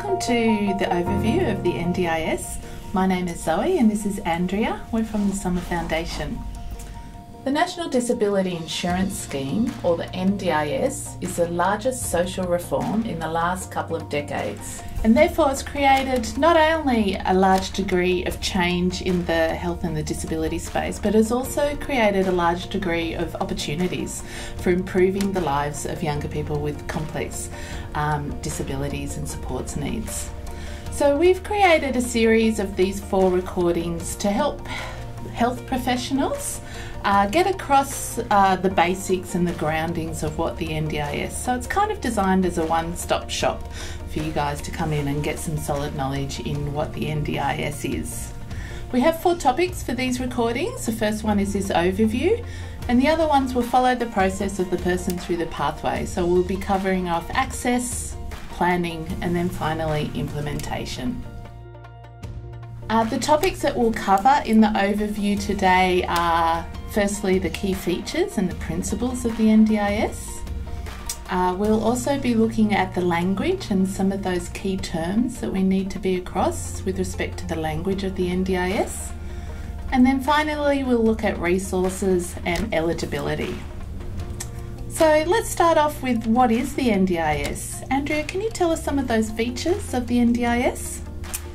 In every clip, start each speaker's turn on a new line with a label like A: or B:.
A: Welcome to the overview of the NDIS. My name is Zoe and this is Andrea. We're from the Summer Foundation. The National Disability Insurance Scheme, or the NDIS, is the largest social reform in the last couple of decades, and therefore it's created not only a large degree of change in the health and the disability space, but has also created a large degree of opportunities for improving the lives of younger people with complex disabilities and supports needs. So we've created a series of these 4 recordings to help health professionals get across the basics and the groundings of what the NDIS. So it's kind of designed as a one-stop shop for you guys to come in and get some solid knowledge in what the NDIS is. We have 4 topics for these recordings. The first one is this overview, and the other ones will follow the process of the person through the pathway. So we'll be covering off access, planning, and then finally implementation. The topics that we'll cover in the overview today are firstly the key features and the principles of the NDIS. We'll also be looking at the language and some of those key terms that we need to be across with respect to the language of the NDIS. And then finally we'll look at resources and eligibility. So let's start off with what is the NDIS. Andrea, can you tell us some of those features of the NDIS?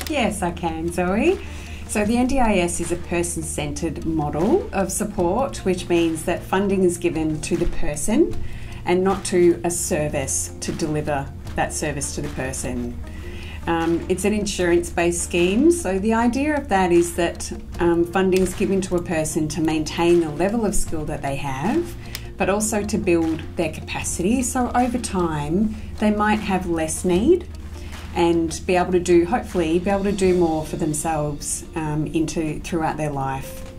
B: Yes, I can, Zoe. So the NDIS is a person-centred model of support, which means that funding is given to the person and not to a service to deliver that service to the person. It's an insurance-based scheme, so the idea of that is that funding is given to a person to maintain the level of skill that they have, but also to build their capacity. So over time, they might have less need and be able to do, hopefully, be able to do more for themselves throughout their life.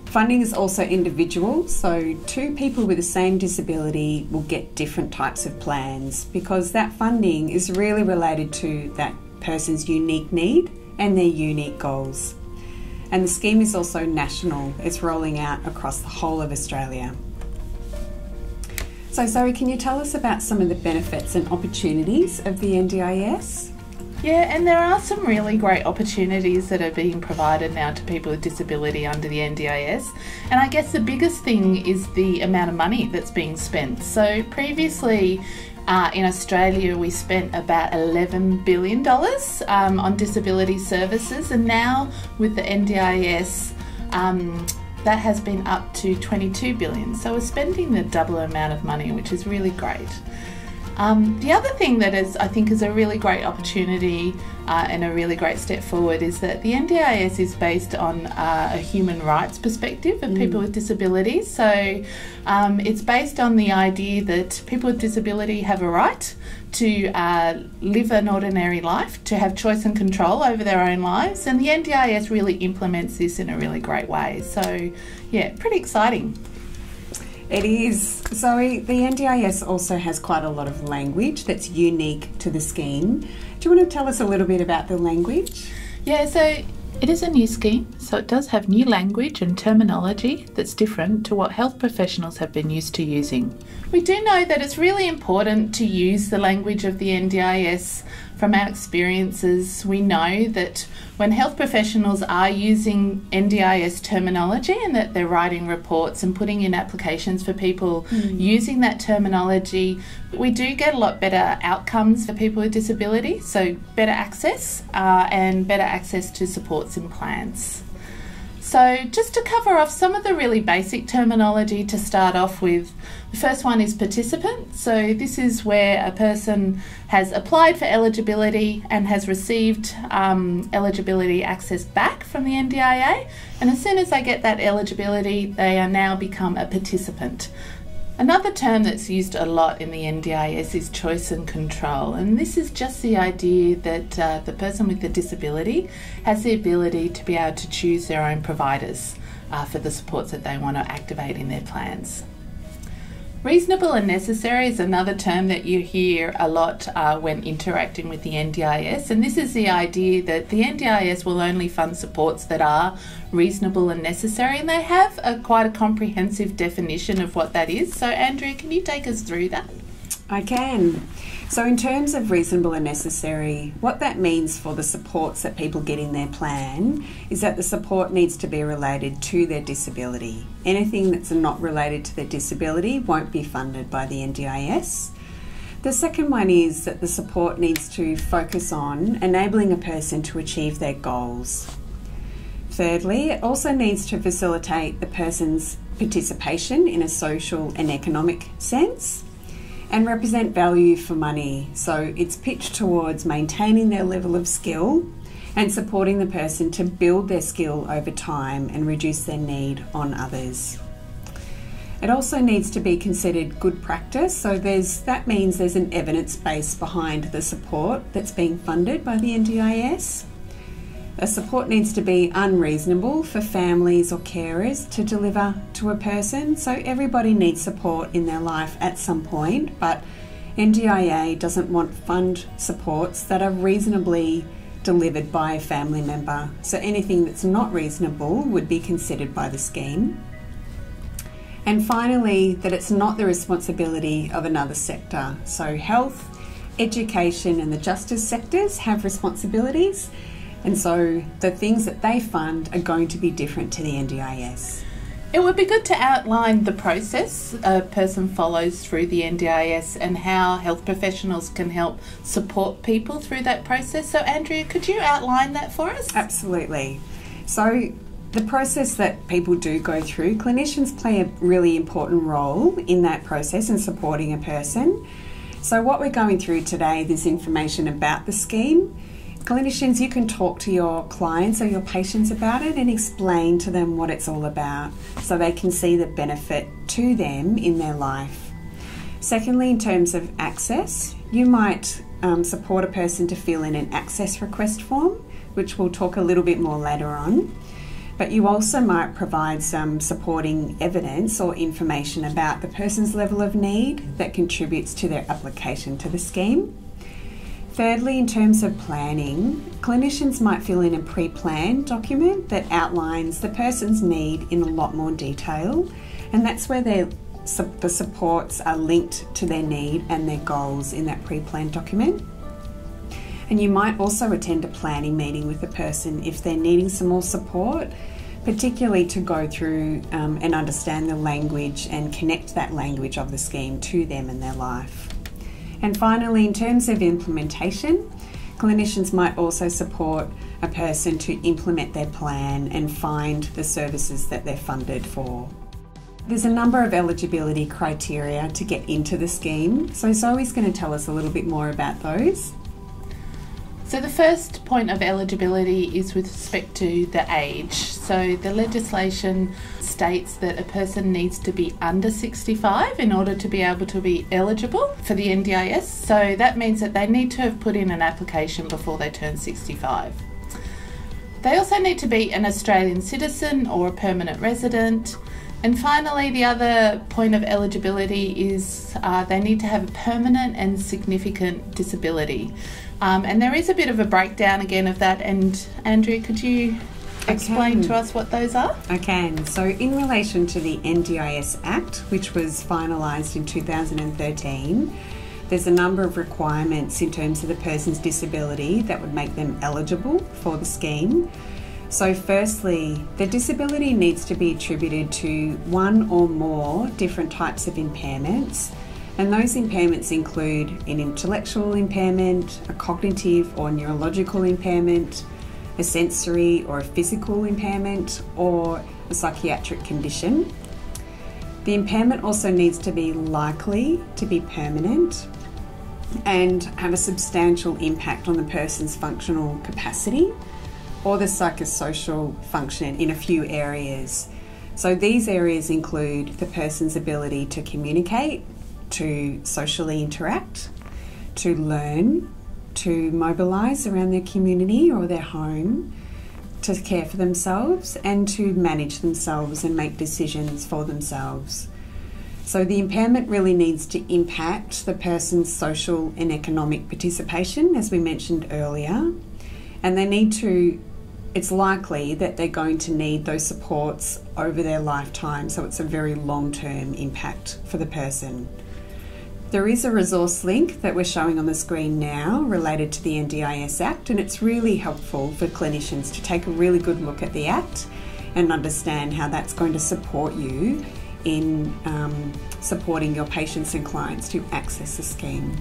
B: Funding is also individual, so 2 people with the same disability will get different types of plans because that funding is really related to that person's unique need and their unique goals. And the scheme is also national. It's rolling out across the whole of Australia. So Zoe, can you tell us about some of the benefits and opportunities of the NDIS?
A: Yeah, and there are some really great opportunities that are being provided now to people with disability under the NDIS. And I guess the biggest thing is the amount of money that's being spent. So previously in Australia we spent about $11 billion on disability services, and now with the NDIS that has been up to $22 billion. So we're spending the double amount of money, which is really great. The other thing that I think is a really great opportunity and a really great step forward is that the NDIS is based on a human rights perspective of people with disabilities. So it's based on the idea that people with disability have a right to live an ordinary life, to have choice and control over their own lives, and the NDIS really implements this in a really great way. So yeah, pretty exciting.
B: It is. Zoe, the NDIS also has quite a lot of language that's unique to the scheme. Do you want to tell us a little bit about the language?
A: Yeah, so it is a new scheme, so it does have new language and terminology that's different to what health professionals have been used to using. We do know that it's really important to use the language of the NDIS. From our experiences, we know that when health professionals are using NDIS terminology and that they're writing reports and putting in applications for people using that terminology, we do get a lot better outcomes for people with disability, so better access and better access to supports and plans. So just to cover off some of the really basic terminology to start off with, the first one is participant. So this is where a person has applied for eligibility and has received eligibility access back from the NDIA, and as soon as they get that eligibility, they are now become a participant. Another term that's used a lot in the NDIS is choice and control, and this is just the idea that the person with the disability has the ability to be able to choose their own providers for the supports that they want to activate in their plans. Reasonable and necessary is another term that you hear a lot when interacting with the NDIS, and this is the idea that the NDIS will only fund supports that are reasonable and necessary, and they have quite a comprehensive definition of what that is. So Andrea, can you take us through that?
B: I can. So in terms of reasonable and necessary, what that means for the supports that people get in their plan is that the support needs to be related to their disability. Anything that's not related to their disability won't be funded by the NDIS. The second one is that the support needs to focus on enabling a person to achieve their goals. Thirdly, it also needs to facilitate the person's participation in a social and economic sense and represent value for money. So it's pitched towards maintaining their level of skill and supporting the person to build their skill over time and reduce their need on others. It also needs to be considered good practice, so that means there's an evidence base behind the support that's being funded by the NDIS. A support needs to be unreasonable for families or carers to deliver to a person, so everybody needs support in their life at some point, but NDIA doesn't want fund supports that are reasonably delivered by a family member, so anything that's not reasonable would be considered by the scheme. And finally, that it's not the responsibility of another sector. So health, education and the justice sectors have responsibilities, and so the things that they fund are going to be different to the NDIS.
A: It would be good to outline the process a person follows through the NDIS and how health professionals can help support people through that process. So Andrea, could you outline that for us?
B: Absolutely. So the process that people do go through, clinicians play a really important role in that process in supporting a person. So what we're going through today, this information about the scheme, clinicians, you can talk to your clients or your patients about it and explain to them what it's all about so they can see the benefit to them in their life. Secondly, in terms of access, you might support a person to fill in an access request form, which we'll talk a little bit more later on. But you also might provide some supporting evidence or information about the person's level of need that contributes to their application to the scheme. Thirdly, in terms of planning, clinicians might fill in a pre-planned document that outlines the person's need in a lot more detail, and that's where the supports are linked to their need and their goals in that pre-planned document. And you might also attend a planning meeting with the person if they're needing some more support, particularly to go through and understand the language and connect that language of the scheme to them in their life. And finally, in terms of implementation, clinicians might also support a person to implement their plan and find the services that they're funded for. There's a number of eligibility criteria to get into the scheme, so Zoe's going to tell us a little bit more about those.
A: So the first point of eligibility is with respect to the age. So the legislation states that a person needs to be under 65 in order to be able to be eligible for the NDIS. So that means that they need to have put in an application before they turn 65. They also need to be an Australian citizen or a permanent resident. And finally, the other point of eligibility is they need to have a permanent and significant disability. And there is a bit of a breakdown again of that. And Andrea, could you explain to us what those are?
B: I can. So in relation to the NDIS Act, which was finalised in 2013, there's a number of requirements in terms of the person's disability that would make them eligible for the scheme. So firstly, the disability needs to be attributed to one or more different types of impairments, and those impairments include an intellectual impairment, a cognitive or neurological impairment, a sensory or a physical impairment, or a psychiatric condition. The impairment also needs to be likely to be permanent and have a substantial impact on the person's functional capacity or the psychosocial function in a few areas. So these areas include the person's ability to communicate, to socially interact, to learn, to mobilise around their community or their home, to care for themselves and to manage themselves and make decisions for themselves. So the impairment really needs to impact the person's social and economic participation, as we mentioned earlier, and it's likely that they're going to need those supports over their lifetime, so it's a very long-term impact for the person. There is a resource link that we're showing on the screen now related to the NDIS Act, and it's really helpful for clinicians to take a really good look at the Act and understand how that's going to support you in supporting your patients and clients to access the scheme.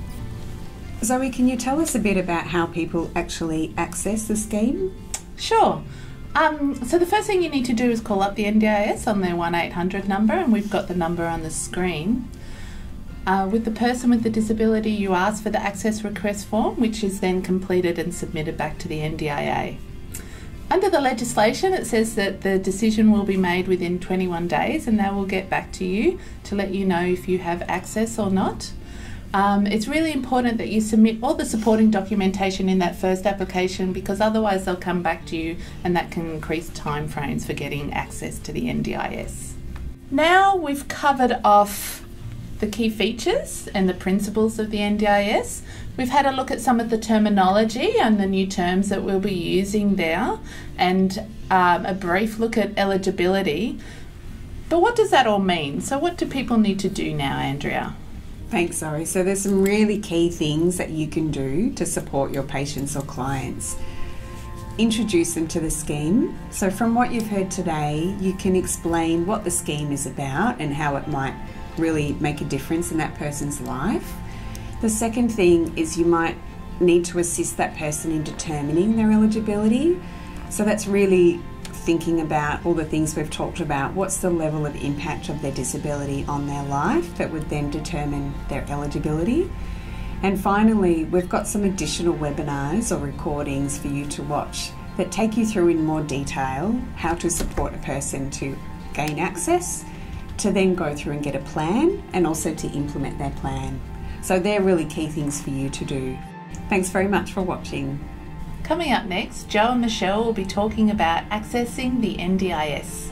B: Zoe, can you tell us a bit about how people actually access the scheme?
A: Sure. So the first thing you need to do is call up the NDIS on their 1-800 number, and we've got the number on the screen. With the person with the disability, you ask for the access request form, which is then completed and submitted back to the NDIA. Under the legislation, it says that the decision will be made within 21 days, and they will get back to you to let you know if you have access or not. It's really important that you submit all the supporting documentation in that first application, because otherwise they'll come back to you and that can increase timeframes for getting access to the NDIS. Now we've covered off the key features and the principles of the NDIS. We've had a look at some of the terminology and the new terms that we'll be using there, and a brief look at eligibility. But what does that all mean? So what do people need to do now, Andrea?
B: Thanks, Zoe. So there's some really key things that you can do to support your patients or clients. Introduce them to the scheme. So from what you've heard today, you can explain what the scheme is about and how it might really make a difference in that person's life. The second thing is you might need to assist that person in determining their eligibility. So that's really thinking about all the things we've talked about. What's the level of impact of their disability on their life that would then determine their eligibility? And finally, we've got some additional webinars or recordings for you to watch that take you through in more detail how to support a person to gain access, to then go through and get a plan, and also to implement their plan. So they're really key things for you to do. Thanks very much for watching.
A: Coming up next, Joe and Michelle will be talking about accessing the NDIS.